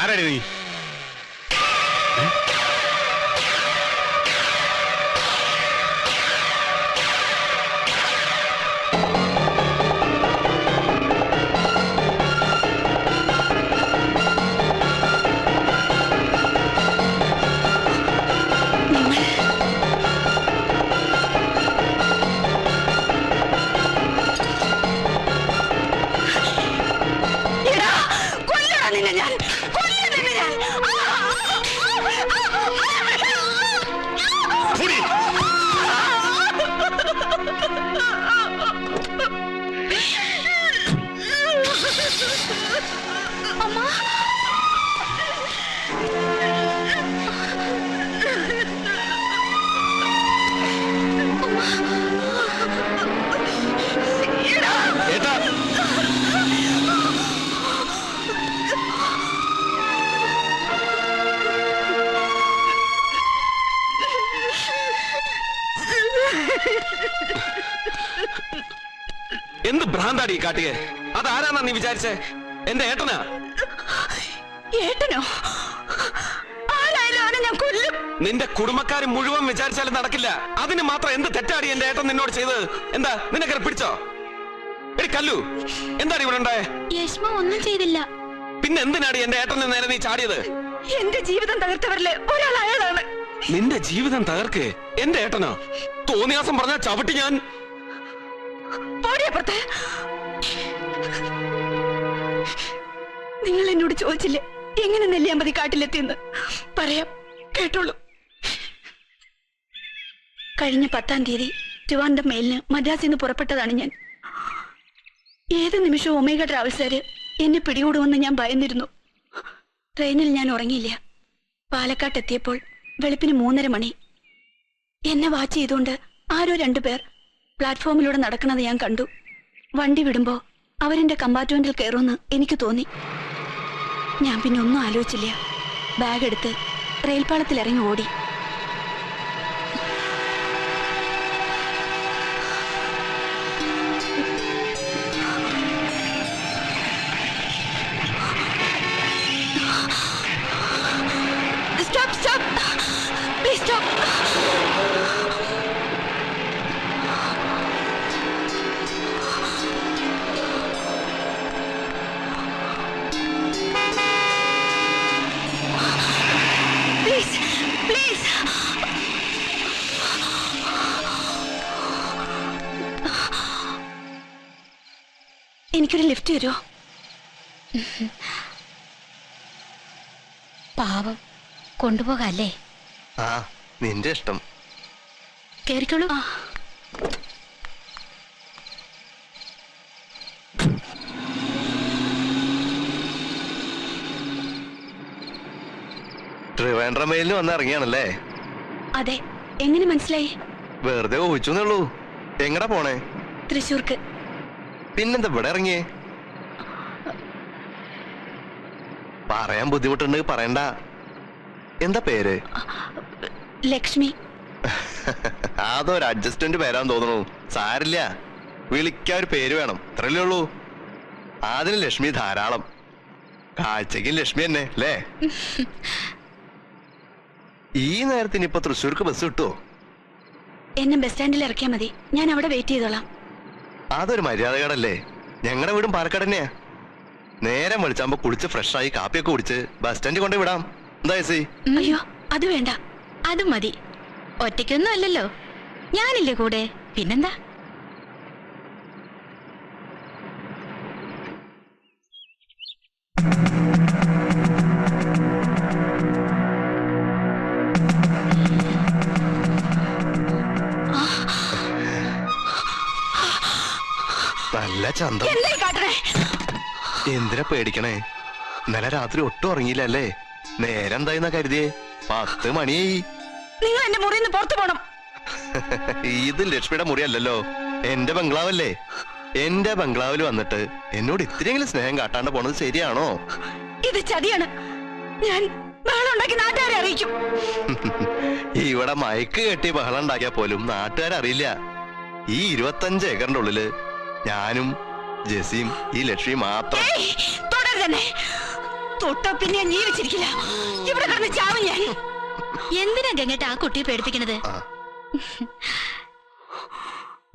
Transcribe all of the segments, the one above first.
ആരാടി നീ? എന്ത് ഭ്രാന്താടി കാട്ടിയെ? അതാരാന്നാ നീ വിചാരിച്ചേ? എന്റെ ഏട്ടനാ. ഏട്ടനോ? ആരായാലും അവനെ ഞാൻ കൊല്ലും. നിന്റെ കുടുംബക്കാര് മുഴുവൻ വിചാരിച്ചാലും നടക്കില്ല. അതിന് മാത്രം എന്ത് തെറ്റാടി എന്റെ ഏട്ടൻ നിന്നോട് ചെയ്തത്? എന്താ നിനക്ക് പിടിച്ചോ? എടി കല്ലു, എന്താടി ഇവിടെ ഉണ്ടായേ? യശ്മ ഒന്നും ചെയ്തില്ല. പിന്നെ എന്തിനാടി എന്റെ ഏട്ടന് നേരെ നീ ചാടിയത്? എന്റെ ജീവിതം തകർത്തവരിലെ ഒരാൾ അയാളാണ്. നിന്റെ ജീവിതം തകർക്കേ എന്റെ ഏട്ടനോ? തോന്നിയാസം പറഞ്ഞ ചവിട്ടി ഞാൻ. നിങ്ങൾ എന്നോട് ചോദിച്ചില്ലേ എങ്ങനെ നെല്ലിയാമ്പതി കാട്ടിലെത്തിയെന്ന്? പറയാം, കേട്ടോളൂ. കഴിഞ്ഞ 10-ാം തീയതി ട്രിവാൻഡ്രം മെയിലിന് മദ്രാസിൽ നിന്ന് പുറപ്പെട്ടതാണ് ഞാൻ. ഏത് നിമിഷവും ഒമേഗ ട്രാവൽസുകാര് എന്നെ പിടികൂടുമെന്ന് ഞാൻ ഭയന്നിരുന്നു. ട്രെയിനിൽ ഞാൻ ഉറങ്ങിയില്ല. പാലക്കാട്ട് എത്തിയപ്പോൾ വെളുപ്പിന് 3:30 മണി. എന്നെ വാച്ച് ചെയ്തുകൊണ്ട് ആരോ 2 പേർ പ്ലാറ്റ്ഫോമിലൂടെ നടക്കുന്നത് ഞാൻ കണ്ടു. വണ്ടി വിടുമ്പോ അവരെന്റെ കമ്പാർട്ട്മെന്റിൽ കയറുമെന്ന് എനിക്ക് തോന്നി. ഞാൻ പിന്നെ ഒന്നും ആലോചിച്ചില്ല. ബാഗ് എടുത്ത് റെയിൽപാളത്തിൽ ഇറങ്ങി ഓടി. Stop, stop. Please stop. Please, please. എനിക്കൊരു ലിഫ്റ്റ് തരുമോ? പാവം, കൊണ്ടുപോകല്ലേ? ആ, നിന്റെ ഇഷ്ടം. കേറിക്കോളൂ. ട്രിവാൻഡ്രം മെയിലിന് വന്ന് ഇറങ്ങിയാണല്ലേ? അതെ. എങ്ങനെ മനസ്സിലായി? വെറുതെ ഊഹിച്ചുന്നേ. എങ്ങടാ പോണേ? തൃശ്ശൂർക്ക്. പിന്നെന്താ ഇവിടെ ഇറങ്ങിയേ? പറയാൻ ബുദ്ധിമുട്ടുണ്ടെങ്കിൽ പറയണ്ട. എന്താ പേര്? ലക്ഷ്മി. അതൊരു അഡ്ജസ്റ്റ്മെന്റ് പേരാന്ന് തോന്നുന്നു. സാരില്ല, വിളിക്കാൻ ഒരു പേര് വേണം, അത്രയല്ലേ ഉള്ളൂ. അതിന് ലക്ഷ്മി ധാരാളം. കാഴ്ചയ്ക്കും ലക്ഷ്മി തന്നെ അല്ലേ? ഈ നേരത്തിന് ഇപ്പൊ തൃശ്ശൂർക്ക് ബസ് കിട്ടുമോ? എന്നെ ബസ് സ്റ്റാൻഡിൽ ഇറക്കിയാൽ മതി, ഞാൻ അവിടെ വെയിറ്റ് ചെയ്തോളാം. അതൊരു മര്യാദകേടല്ലേ? ഞങ്ങളുടെ വീടും പാലക്കാട് തന്നെയാ. നേരം വിളിച്ചാകുമ്പോ കുളിച്ച് ഫ്രഷായി കാപ്പിയൊക്കെ കുടിച്ച് ബസ് സ്റ്റാൻഡിൽ കൊണ്ടേ വിടാം. എന്താ ചേച്ചി? അയ്യോ, അത് വേണ്ട. അത് മതി. ഒറ്റയ്ക്കൊന്നും അല്ലല്ലോ, ഞാനില്ലേ കൂടെ. പിന്നെന്താ? നല്ല ചന്തം. എന്തിനാ പേടിക്കണേ? ഇന്നലെ രാത്രി ഒട്ടും ഉറങ്ങിയില്ലല്ലേ? നേരം എന്തായിന്നാ കരുതിയേ? 10 മണിയായി. നിങ്ങൾ എന്റെ മുറിയിൽ നിന്ന് പുറത്തു പോണം. ഇത് ലക്ഷ്മിയുടെ മുറിയല്ലല്ലോ, എന്റെ ബംഗ്ലാവല്ലേ. എന്റെ ബംഗ്ലാവിൽ വന്നിട്ട് എന്നോട് ഇത്തിരിയെങ്കിലും സ്നേഹം കാട്ടാണ്ട് പോണത് ശരിയാണോ? ഇത് ചതിയാണ്. ഞാൻ ബഹളം ഉണ്ടാക്കി നാട്ടുകാരെ അറിയിക്കും. ഇവിടെ മയക്ക് കെട്ടി ബഹളം ഉണ്ടാക്കിയാൽ പോലും നാട്ടുകാരറിയില്ല. ഈ 25 ഏക്കറിന്റെ ഉള്ളില് ഞാനും ജെസിയും ഈ ലക്ഷ്മി മാത്രം. തുടരുതന്നെ. തൊട്ട പിന്നെ ഞാൻ ജീവിച്ചിരിക്കില്ല. ഇവിടെ കിടന്ന് ചാവും ഞാൻ. എന്തിനാ ഗംഗേട്ട ആ കുട്ടിയെ പേടിപ്പിക്കണത്?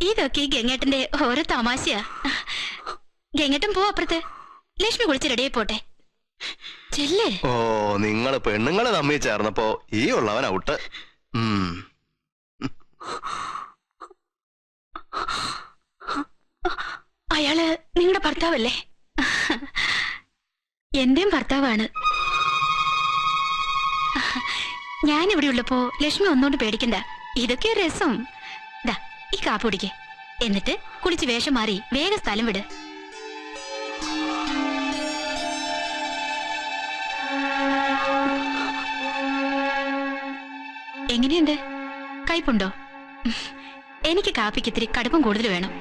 ഇതൊക്കെ ഈ ഗംഗേട്ടന്റെ ഓരോ തമാശയാ. ഗംഗേട്ടൻ പോ അപ്പുറത്ത്. ലക്ഷ്മി കുളിച്ച് റെഡിയായി പോട്ടെ. ചെല്ലേ. ഓ, നിങ്ങള് പെണ്ണുങ്ങള് തമ്മിൽ ചേർന്നപ്പോ ഈ ഉള്ളവൻ ഔട്ട്. അയാള് നിങ്ങളുടെ ഭർത്താവല്ലേ? എന്റെയും ഭർത്താവാണ്. ഞാനിവിടെ ഉള്ളപ്പോ ലക്ഷ്മി ഒന്നുകൊണ്ട് പേടിക്കണ്ട. ഇതൊക്കെ രസം. ദാ ഈ കാപ്പ് കുടിക്കേ. എന്നിട്ട് കുളിച്ച് വേഷം മാറി വേഗം സ്ഥലം വിട്. എങ്ങനെയുണ്ട്? കയ്പുണ്ടോ? എനിക്ക് കാപ്പിക്ക് ഇത്തിരി കടുപ്പം കൂടുതൽ വേണം.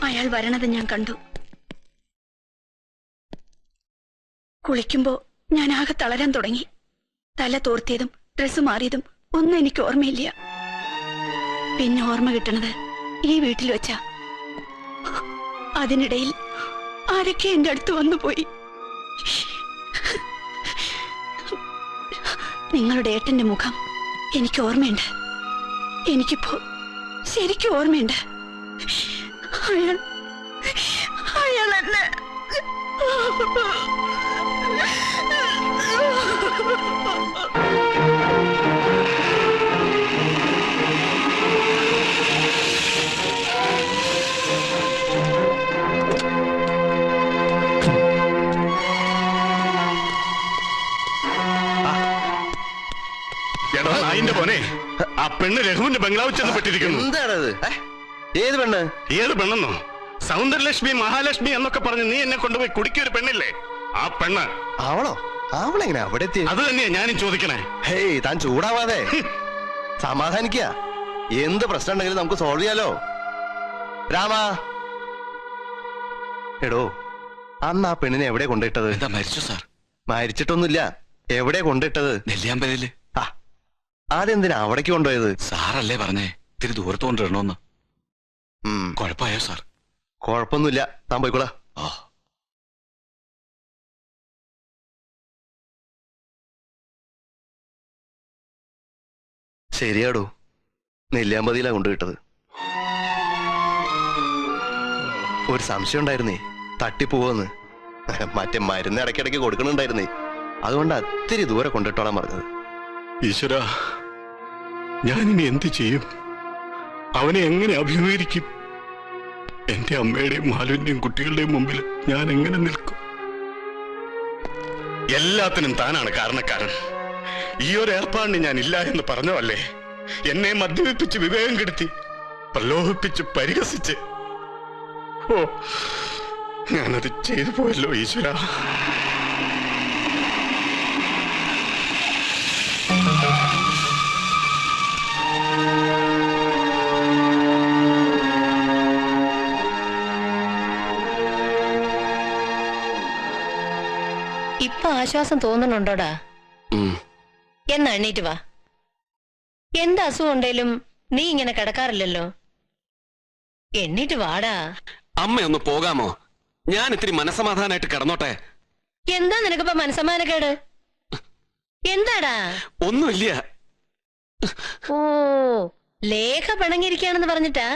അയാൾ വരണത് ഞാൻ കണ്ടു. കുളിക്കുമ്പോ ഞാൻ ആകെ തളരാൻ തുടങ്ങി. തല തോർത്തിയതും ഡ്രസ്സ് മാറിയതും ഒന്നും എനിക്ക് ഓർമ്മയില്ല. പിന്നെ ഓർമ്മ കിട്ടണത് ഈ വീട്ടിൽ വെച്ചാ. അതിനിടയിൽ ആരൊക്കെ എന്റെ അടുത്ത് വന്നുപോയി. നിങ്ങളുടെ ഏട്ടന്റെ മുഖം എനിക്ക് ഓർമ്മയുണ്ട്. എനിക്കിപ്പോ ശരിക്കും ഓർമ്മയുണ്ട്. അയാൾ എന്നെ നായിന്റെ പോനെ ആ പെണ്ണ് രഘുവിന്റെ ബംഗ്ലാവ് ചെന്ന് പെട്ടിരിക്കുന്നു. എന്താണത്? ഏത് പെണ്ണ്? ഏത് പെണ്ണെന്നോ? സൗന്ദര്യലക്ഷ്മി മഹാലക്ഷ്മി എന്നൊക്കെ പറഞ്ഞ് നീ എന്നെ കൊണ്ടുപോയി കുടിക്കൊരു പെണ്ണില്ലേ, ആ പെണ്ണ്. അവളോ? അവളെങ്ങനെ അവിടെ എത്തി? അത് തന്നെയാ ഞാനും ചോദിക്കണേ. ഹേയ്, താൻ ചൂടാവാതെ സമാധാനിക്ക. എന്ത് പ്രശ്നം ഉണ്ടെങ്കിലും നമുക്ക് സോൾവ് ചെയ്യാലോ. രാമാ, എടോ, അന്ന് ആ പെണ്ണിനെ എവിടെ കൊണ്ടിട്ടത്? എന്താ മരിച്ചു സാർ? മരിച്ചിട്ടൊന്നുമില്ല. എവിടെ കൊണ്ടിട്ടത്? നെല്ലിയാമ്പലയില്. അതെന്തിനാ അവിടേക്ക് കൊണ്ടുപോയത്? സാറല്ലേ പറഞ്ഞേ ഇത്തിരി ദൂരത്ത് കൊണ്ടിടണോന്ന്. കുഴപ്പമായോ സാർ? കുഴപ്പമൊന്നുമില്ല, താൻ പോയിക്കോളാ. ശരിയാടോ, നെല്ലിയാമ്പതിയിലാ കൊണ്ടുപോയിട്ടത്. ഒരു സംശയം ഉണ്ടായിരുന്നേ, തട്ടിപ്പോവെന്ന്. മറ്റേ മരുന്ന് ഇടയ്ക്കിടയ്ക്ക് കൊടുക്കണുണ്ടായിരുന്നേ, അതുകൊണ്ട് അത്തിരി ദൂരെ കൊണ്ടിട്ടോളാൻ പറഞ്ഞത്. ഈശ്വരാ, ഞാനിനി എന്ത് ചെയ്യും? അവനെ എങ്ങനെ അഭിമുഖീകരിക്കും? എന്റെ അമ്മയുടെയും മാലുവിന്റെയും കുട്ടികളുടെയും മുമ്പിൽ ഞാൻ എങ്ങനെ നിൽക്കും? എല്ലാത്തിനും താനാണ് കാരണക്കാരൻ. ഈ ഒരു ഏർപ്പാടിന് ഞാൻ ഇല്ല എന്ന് പറഞ്ഞതല്ലേ? എന്നെ മദ്യപിപ്പിച്ച് വിവേകം കെടുത്തി, പ്രലോഭിപ്പിച്ച് പരിഹസിച്ച്. ഓ, ഞാനത് ചെയ്തു പോയല്ലോ ഈശ്വര. ഇപ്പൊ ആശ്വാസം തോന്നുന്നുണ്ടോടാ? എന്നാ എണ്ണീറ്റ് വാ. എന്ത് അസുഖം ഉണ്ടേലും നീ ഇങ്ങനെ കിടക്കാറില്ലല്ലോ. എണ്ണീറ്റ് വാടാ. അമ്മയൊന്ന് പോകാമോ? ഞാൻ ഇത്തിരി മനസമാധാനായിട്ട് കിടന്നോട്ടെ. എന്താ നിനക്കിപ്പോ മനസ്സമാനക്കേട്? എന്താടാ? ഒന്നുമില്ല. ഓ, ലേഖ പിണങ്ങിയിരിക്കുകയാണെന്ന് പറഞ്ഞിട്ടാ?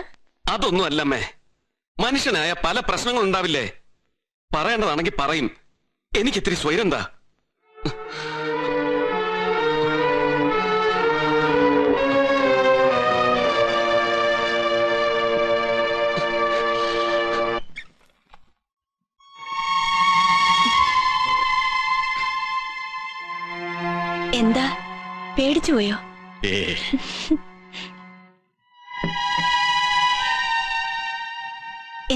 അതൊന്നും അല്ലമ്മേ. മനുഷ്യനായ പല പ്രശ്നങ്ങളും ഉണ്ടാവില്ലേ? പറയേണ്ടതാണെങ്കിൽ പറയും. എനിക്കിത്തിരി സ്വൈരന്താ. എന്താ, പേടിച്ചു പോയോ?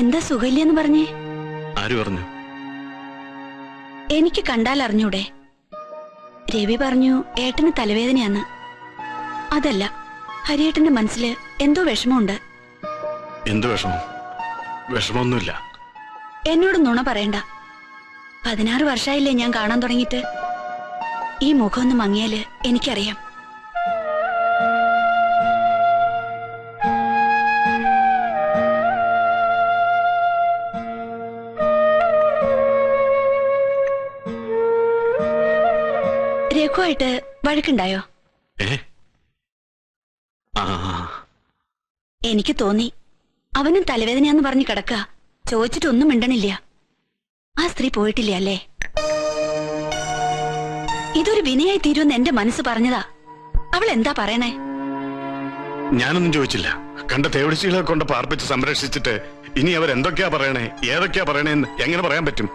എന്താ സുഖമില്ലെന്ന് പറഞ്ഞേ? ആര് പറഞ്ഞു? എനിക്ക് കണ്ടാൽ അറിഞ്ഞൂടെ? രവി പറഞ്ഞു ഏട്ടന് തലവേദനയാന്ന്. അതല്ല, ഹരിയേട്ടന്റെ മനസ്സില് എന്തോ വിഷമമുണ്ട്. എന്ത് വിഷമം? വിഷമമൊന്നുമില്ല. എന്നോട് നുണ പറയണ്ട. 16 വർഷമായില്ലേ ഞാൻ കാണാൻ തുടങ്ങിയിട്ട്. ഈ മുഖം ഒന്ന് മങ്ങിയാല് എനിക്കറിയാം. രഘുവായിട്ട് വഴക്കുണ്ടായോ? ഏ ആ എനിക്ക് തോന്നി അവനും തലവേദനയാന്ന് പറഞ്ഞ് കിടക്ക. ചോദിച്ചിട്ടൊന്നും മിണ്ടണില്ല. ആ സ്ത്രീ പോയിട്ടില്ല അല്ലേ? ഇതൊരു വിനയായി തീരുമെന്ന് എന്റെ മനസ്സ് പറഞ്ഞതാ. അവൾ എന്താ പറയണേ? ഞാനൊന്നും ചോദിച്ചില്ല. കണ്ട തേവടിച്ചികളെ കൊണ്ട് പാർപ്പിച്ച് സംരക്ഷിച്ചിട്ട് ഇനി അവരെന്തൊക്കെയാ പറയണേ, ഏതൊക്കെയാ പറയണേന്ന് എങ്ങനെ പറയാൻ പറ്റും?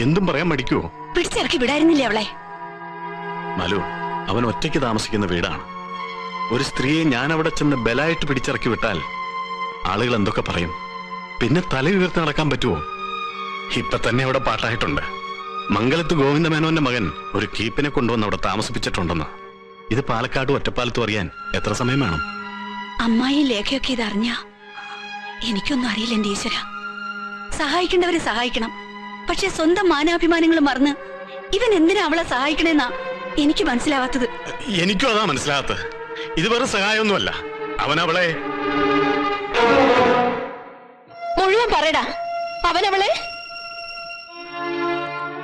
എന്തും പറയാൻ മടിക്കുവോ? പിടിച്ചിറക്കി വിടായിരുന്നില്ലേ അവളെ? മലു, അവൻ ഒറ്റയ്ക്ക് താമസിക്കുന്ന വീടാണ്. ഒരു സ്ത്രീയെ ഞാൻ അവിടെ ചെന്ന് ബലായിട്ട് പിടിച്ചിറക്കി വിട്ടാൽ ആളുകൾ എന്തൊക്കെ പറയും? പിന്നെ തല ഉയർത്തി നടക്കാൻ പറ്റുമോ? ഇപ്പൊ തന്നെ അവിടെ പാട്ടായിട്ടുണ്ട്. മംഗലത്ത് ഗോവിന്ദമേനോന്റെ മകൻ ഒരു കീപ്പിനെ കൊണ്ടുവന്ന് അവിടെ താമസിപ്പിച്ചിട്ടുണ്ടെന്ന്. ഇത് പാലക്കാട് ഒറ്റപ്പാലത്തും അറിയാൻ എത്ര സമയം വേണം? അമ്മായി ലേഖയൊക്കെ ഇതറിഞ്ഞ എനിക്കൊന്നും അറിയില്ല എന്റെ ഈശ്വര. സഹായിക്കേണ്ടവരെ സഹായിക്കണം. പക്ഷെ സ്വന്തം മാനാഭിമാനങ്ങൾ മറന്ന് ഇവൻ എന്തിനാ അവളെ സഹായിക്കണേന്നാ എനിക്ക് മനസ്സിലാവാത്തത്. എനിക്കും അതാ മനസ്സിലാകാത്തത്. ഇത് വെറും സഹായമൊന്നുമല്ല. അവനവളെ മുഴുവൻ പറയടാ. അവനവളെ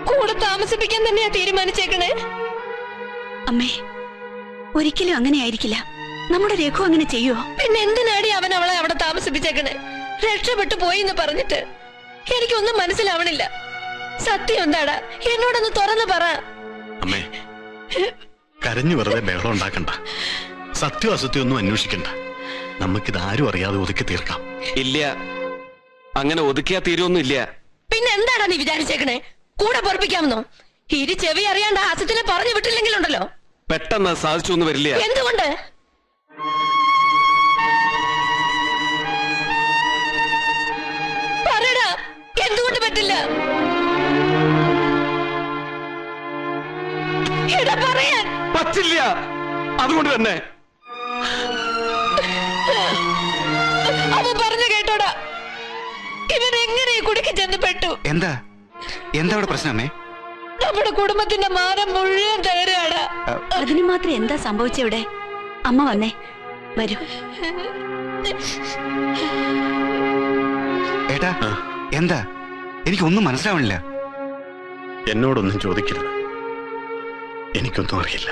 കൂടെ താമസിപ്പിക്കാൻ തന്നെയാ തീരുമാനിച്ചേക്കണേ. അമ്മേ, ഒരിക്കലും അങ്ങനെ ആയിരിക്കില്ല. നമ്മുടെ രഘു അങ്ങനെ ചെയ്യുവോ? പിന്നെ എന്തിനാടി അവൻ അവളെ അവിടെ താമസിപ്പിച്ചേക്കണേ? രക്ഷപ്പെട്ടു പോയി എന്ന് പറഞ്ഞിട്ട് എനിക്കൊന്നും മനസ്സിലാവണില്ല. സത്യം എന്താടാ? എന്നോടൊന്ന് തുറന്നു പറ. അമ്മേ, കരഞ്ഞു വെറുതെ ബഹളം ഉണ്ടാക്കണ്ട. സത്യം അസത്യം ഒന്നും അന്വേഷിക്കണ്ട. നമുക്കിത് ആരും അറിയാതെ ഒതുക്കി തീർക്കാം. ഇല്ല, അങ്ങനെ ഒതുക്കിയാ തീരുമൊന്നുമില്ല. പിന്നെ എന്താടാ നീ വിചാരിച്ചേക്കണേ? കൂടെ പൊറപ്പിക്കാമെന്നോ? ഇരു ചെവി അറിയാണ്ട് ആസത്തിനെ പറഞ്ഞു വിട്ടില്ലെങ്കിലുണ്ടല്ലോ. പെട്ടെന്ന് സാധിച്ചു ഒന്നും വരില്ല. എന്തുകൊണ്ട്? പറയടാ, എന്തുകൊണ്ട് പറ്റില്ല? എടാ പറയാൻ. പറ്റില്ല. അതുകൊണ്ട് തന്നെ അവൻ പറഞ്ഞു കേട്ടോടാ. ഇവൻ എങ്ങനെ ഈ കുടിക്ക് ചെന്ന് പെട്ടു? എന്താ അവിടെ പ്രശ്നം അമ്മേ? നമ്മുടെ കുടുംബത്തിന്റെ മാനം മുഴുവൻ തകരാടാ. അതിനു മാത്രം എന്താ സംഭവിച്ചവിടെ? അമ്മ വന്നേ, വരൂ. ഏട്ടാ, എന്താ? എനിക്കൊന്നും മനസ്സിലാവണില്ല. എന്നോടൊന്നും ചോദിക്കരുത്. എനിക്കൊന്നും അറിയില്ല.